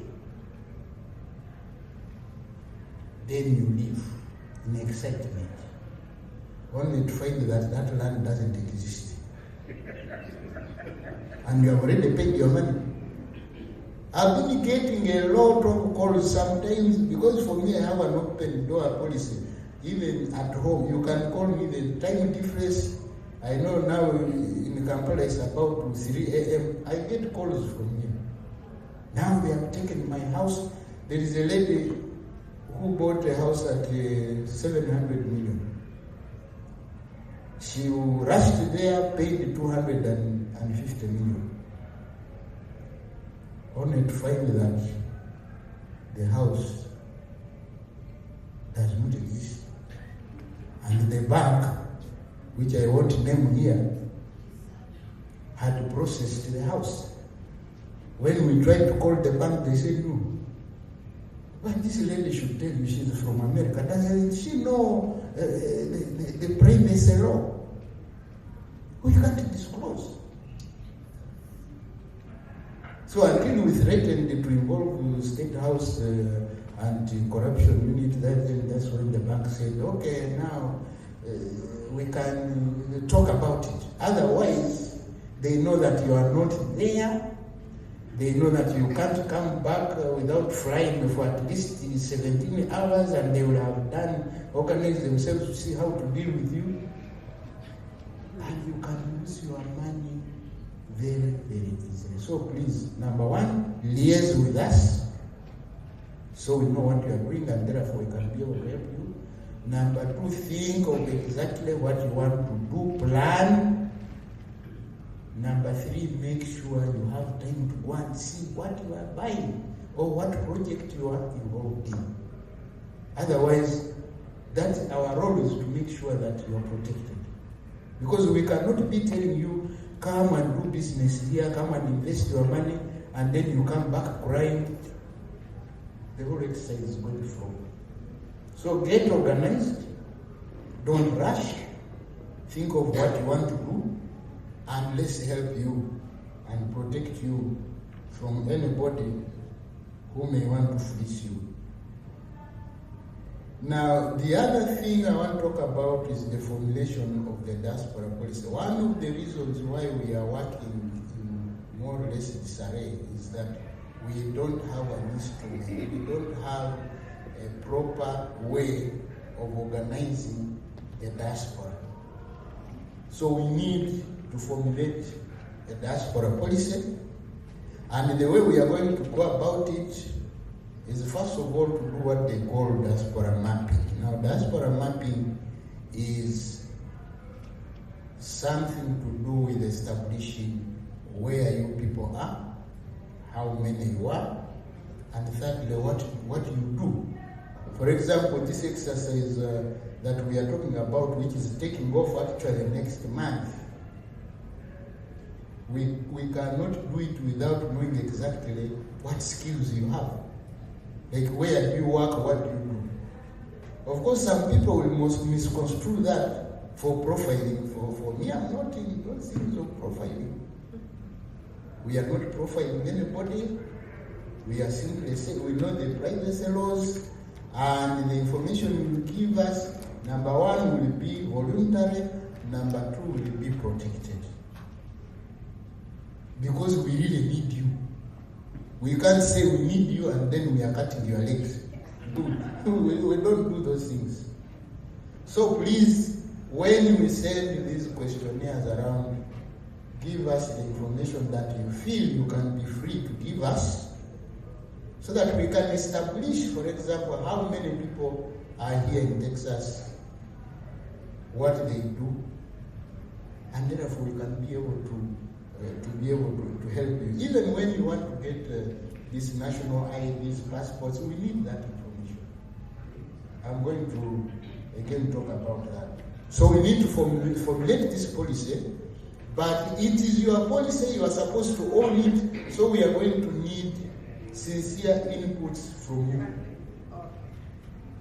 Then you leave in excitement, only to find that that land doesn't exist. And you have already paid your money. I've been getting a lot of calls sometimes, because for me I have an open door policy. Even at home, you can call me, the time difference. I know now in Kampala it's about 3 a.m. I get calls from you. Now they have taken my house. There is a lady who bought a house at 700 million. She rushed there, paid 250 million, only to find that the house does not exist. And the bank, which I won't name here, had processed the house. When we tried to call the bank, they said no. But this lady should tell you she's from America. Doesn't she know the privacy law? We can't disclose. So until we threatened to involve the State House anti-corruption unit, that's when the bank said, okay, now we can talk about it. Otherwise, they know that you are not there. They know that you can't come back without flying for at least 17 hours, and they will have organized themselves to see how to deal with you. And you can lose your money very, very easily. So please, number one, liaise with us so we know what you are doing, and therefore we can be able to help you. Number two, think of exactly what you want to do, plan. Number three, make sure you have time to go and see what you are buying or what project you are involved in. Otherwise, that's our role, is to make sure that you are protected. Because we cannot be telling you, come and do business here, come and invest your money, and then you come back crying. The whole exercise is going wrong. So get organized, don't rush, think of what you want to do, and let's help you and protect you from anybody who may want to fleece you. Now, the other thing I want to talk about is the formulation of the diaspora policy. One of the reasons why we are working in more or less disarray is that we don't have an instrument, we don't have a proper way of organizing the diaspora. So we need to formulate a diaspora policy, and the way we are going to go about it is, first of all, to do what they call diaspora mapping. Now, diaspora mapping is something to do with establishing where you people are, how many you are, and thirdly, what you do. For example, this exercise that we are talking about, which is taking off actually next month, we cannot do it without knowing exactly what skills you have. Like, where do you work, what do you do? Of course, some people will misconstrue that for profiling. For me, I'm not in those things of profiling. We are not profiling anybody. We are simply saying we know the privacy laws, and the information you give us, number one, will be voluntary, number two, will be protected. Because we really need you. We can't say we need you and then we are cutting your legs. We don't do those things. So please, when we send these questionnaires around, give us the information that you feel you can be free to give us, so that we can establish, for example, how many people are here in Texas, what they do, and therefore we can be able to help you. Even when you want to get these national IDs, passports, we need that information. I'm going to again talk about that. So we need to formulate this policy, but it is your policy, you are supposed to own it, so we are going to need sincere inputs from you.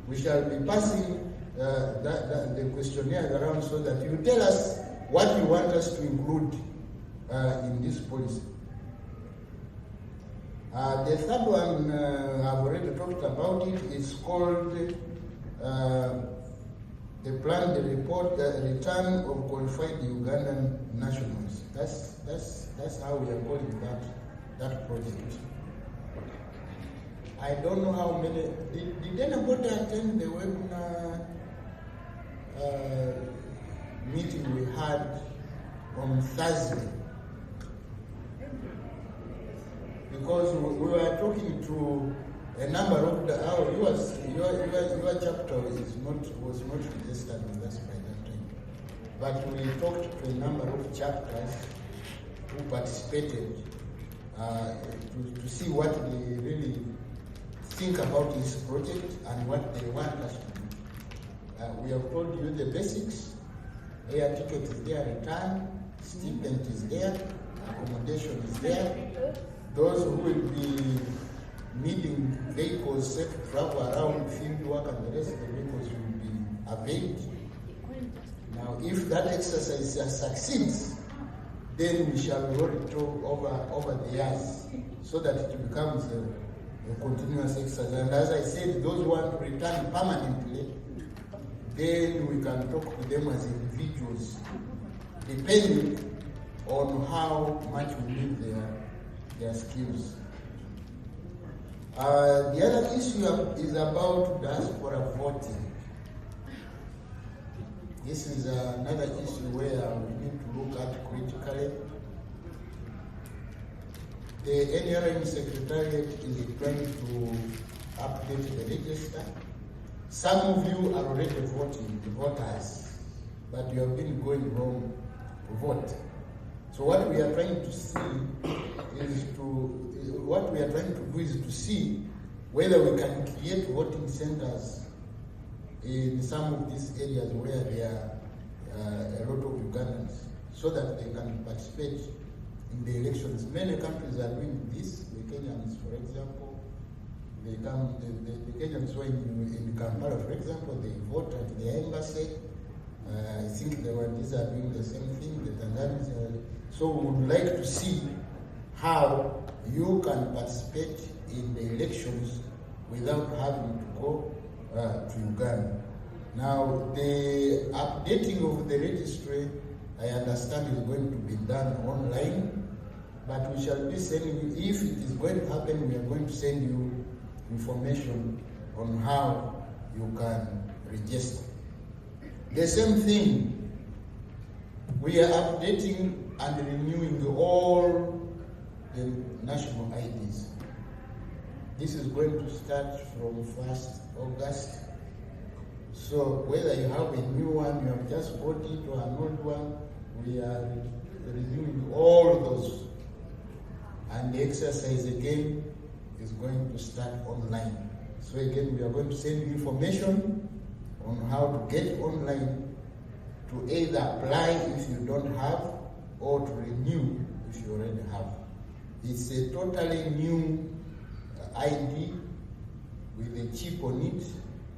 We shall be passing the questionnaire around so that you tell us what you want us to include in this policy. The third one, I've already talked about it. It's called the planned report, return of qualified Ugandan nationals. That's how we are calling that project. I don't know how many. Did anybody attend the webinar meeting we had on Thursday? Because we were talking to a number of your chapter was not registered with us by that time. but we talked to a number of chapters who participated to see what they really think about this project and what they want us to do. We have told you the basics. Air ticket is there, return, stipend is there, accommodation is there. Those who will be needing vehicles set to travel around field work and the rest of the vehicles will be availed. Now, if that exercise succeeds, then we shall roll it over the years so that it becomes a continuous exercise. And as I said, those who want to return permanently, then we can talk to them as individuals, depending on how much we need their skills. The other issue is about diaspora voting. This is another issue where we need to look at critically. The NRM Secretariat is trying to update the register. Some of you are already voting, the voters, but you have been going home to vote. So what we are trying to see is to see whether we can create voting centers in some of these areas where there are a lot of Ugandans, so that they can participate in the elections. Many countries are doing this. The Kenyans, for example, the Kenyans who are in Kampala, for example, they vote at the embassy. I think the Rwandese are doing the same thing. The Tanzanians are. So we would like to see how you can participate in the elections without having to go to Uganda. Now, the updating of the registry, I understand, is going to be done online, but we shall be sending you, if it is going to happen, we are going to send you information on how you can register. The same thing, we are updating and renewing all the national IDs. This is going to start from 1st August. So whether you have a new one, you have just bought it, or an old one, we are renewing all those. And the exercise again is going to start online. So again, we are going to send you information on how to get online, to either apply if you don't have, or to renew if you already have. It's a totally new ID with a chip on it,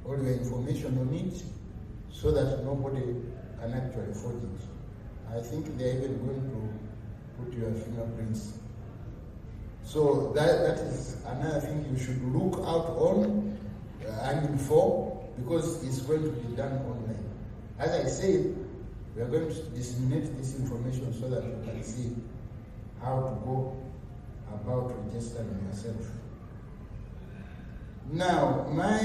all your information on it, so that nobody can actually forge it. I think they're even going to put your fingerprints. So that is another thing you should look out on and for, because it's going to be done online. As I said, we are going to disseminate this information so that you can see how to go about registering yourself. Now, my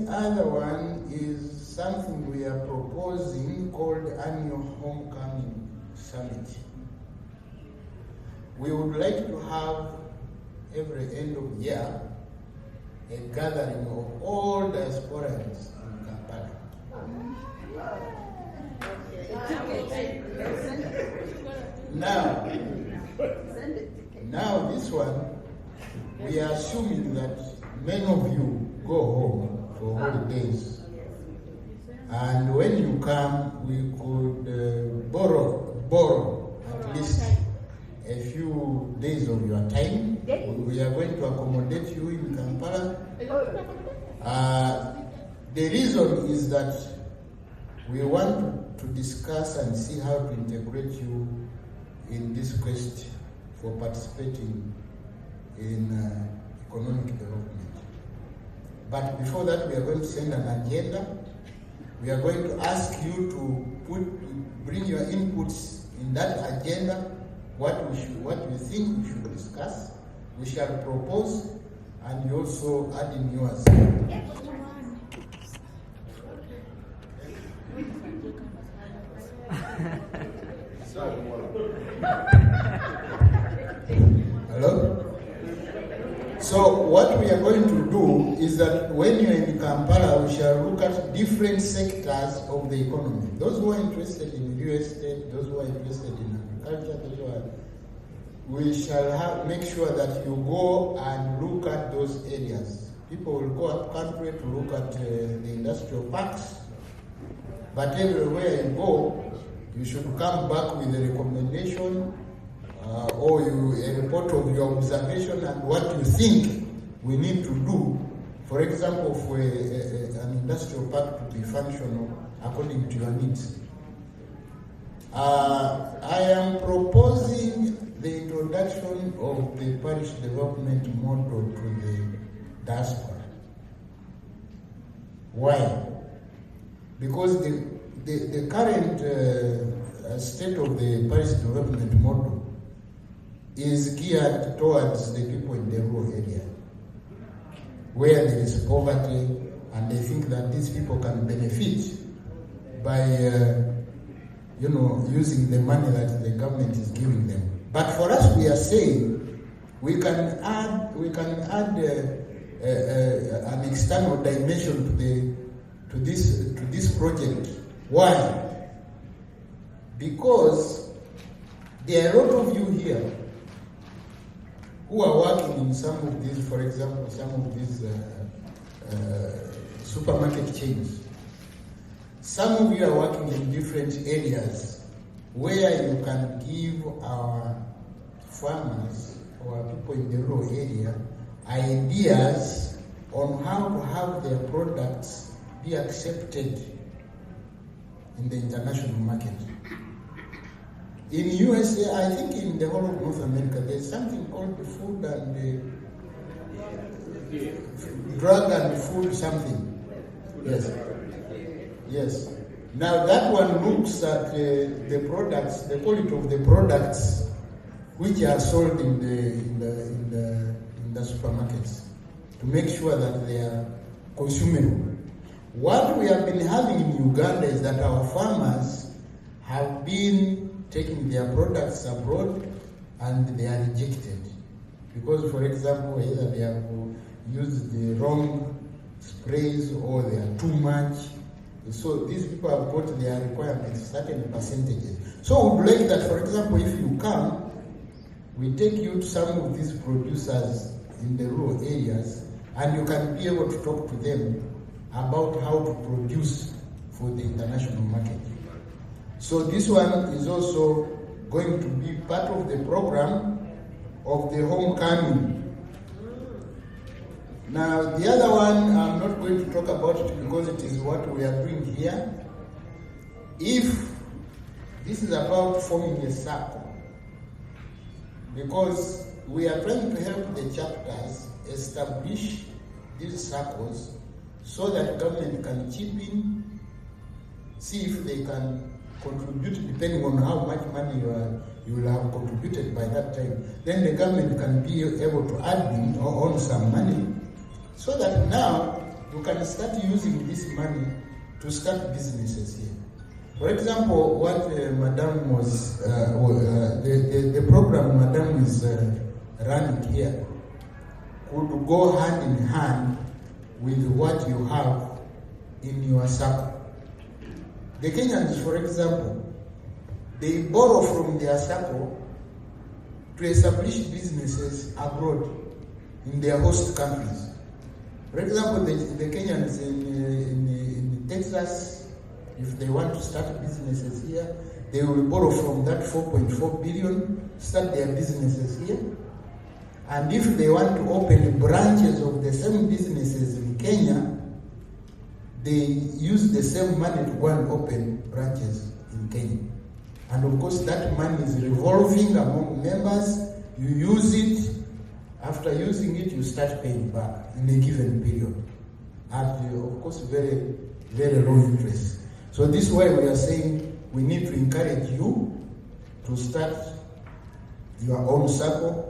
other one is something we are proposing called Annual Homecoming Summit. We would like to have every end of year a gathering of all diasporans in Kampala. Now this one, we are assuming that many of you go home for holidays. And when you come, we could borrow at least a few days of your time. We are going to accommodate you in Kampala. The reason is that we want to discuss and see how to integrate you in this quest for participating in economic development. But before that, we are going to send an agenda. We are going to ask you to bring your inputs in that agenda, what you think we should discuss. We shall propose, and you also add in yours. Hello? So what we are going to do is that when you're in Kampala, we shall look at different sectors of the economy. Those who are interested in real estate, those who are interested in agriculture, those who are, we shall make sure that you go and look at those areas. People will go up country to look at the industrial parks, but everywhere you go, you should come back with a recommendation or a report of your observation and what you think we need to do. For example, for an industrial park to be functional according to your needs. I am proposing the introduction of the parish development model to the diaspora. Why? Because the current state of the parish development model is geared towards the people in the rural area, where there is poverty, and they think that these people can benefit by using the money that the government is giving them. But for us, we are saying we can add an external dimension to this project. Why? Because there are a lot of you here who are working in some of these, for example, some of these supermarket chains. Some of you are working in different areas where you can give our farmers or people in the rural area ideas on how to have their products be accepted in the international market. In USA, I think in the whole of North America, there's something called the food and drug and food something. Yes. Yes. Now that one looks at the products, the quality of the products which are sold in the supermarkets to make sure that they are consumable. What we have been having in Uganda is that our farmers have been taking their products abroad and they are rejected. Because, for example, either they have used the wrong sprays or they are too much. So these people have got their requirements, certain percentages. So we would like that, for example, if you come, we take you to some of these producers in the rural areas and you can be able to talk to them about how to produce for the international market. So this one is also going to be part of the program of the homecoming. Now the other one, I'm not going to talk about it because it is what we are doing here. If this is about forming a circle, because we are trying to help the chapters establish these circles so that government can chip in, see if they can contribute depending on how much money you will have contributed by that time. Then the government can be able to add in or on some money so that now you can start using this money to start businesses here. For example, what Madam was, the program Madam is running here could go hand in hand with what you have in your circle. The Kenyans, for example, they borrow from their circle to establish businesses abroad in their host countries. For example, the Kenyans in Texas, if they want to start businesses here, they will borrow from that 4.4 billion, start their businesses here. And if they want to open branches of the same businesses in Kenya, they use the same money to go and open branches in Kenya. And of course, that money is revolving among members. You use it. After using it, you start paying back in a given period. At, of course, very, very low interest. So this is why we are saying we need to encourage you to start your own circle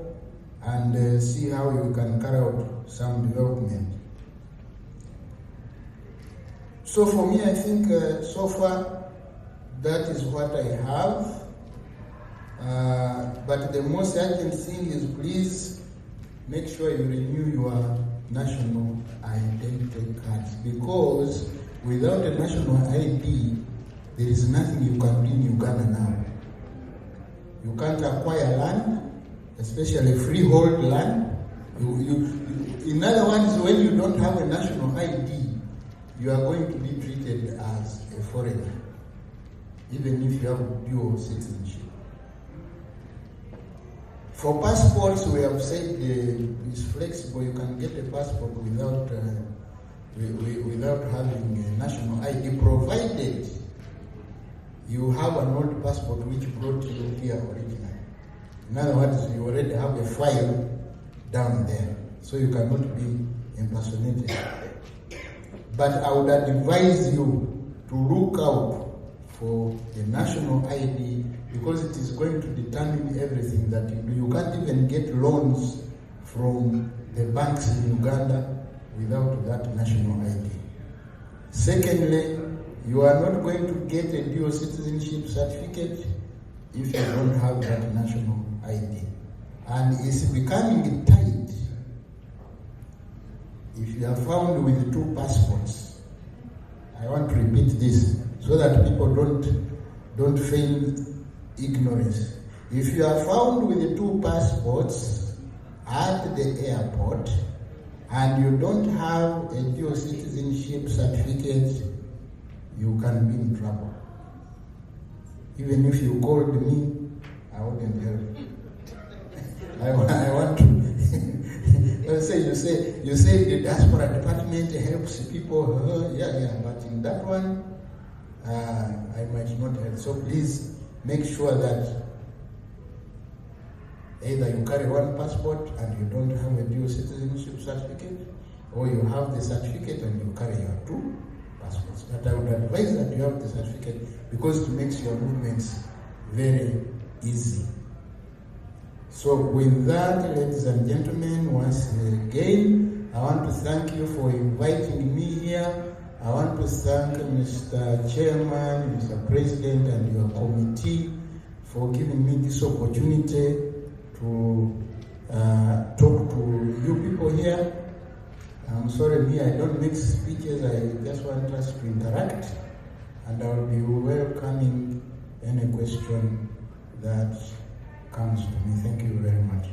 and see how you can carry out some development. So for me, I think so far that is what I have. But the most urgent thing is please make sure you renew your national identity cards, because without a national ID, there is nothing you can do in Uganda now. You can't acquire land, especially freehold land. In other words, when you don't have a national ID, you are going to be treated as a foreigner, even if you have dual citizenship. For passports, we have said it's flexible. You can get a passport without having a national ID, provided you have an old passport which brought you here originally. In other words, you already have a file down there, so you cannot be impersonated. But I would advise you to look out for the national ID, because it is going to determine everything that you do. You can't even get loans from the banks in Uganda without that national ID. Secondly, you are not going to get a dual citizenship certificate if you don't have that national ID. And it's becoming tight if you are found with 2 passports. I want to repeat this so that people don't feign ignorance. If you are found with 2 passports at the airport and you don't have a dual citizenship certificate, you can be in trouble. Even if you called me, I wouldn't help. I want to you say the Diaspora department helps people. Yeah, but in that one, I might not help. So please make sure that either you carry 1 passport and you don't have a dual citizenship certificate, or you have the certificate and you carry your 2 passports. But I would advise that you have the certificate, because it makes your movements very easy. So with that, ladies and gentlemen, once again, I want to thank you for inviting me here. I want to thank Mr. Chairman, Mr. President, and your committee for giving me this opportunity to talk to you people here. I'm sorry, I don't make speeches. I just want us to interact, and I'll be welcoming any question that comes to me. Thank you very much.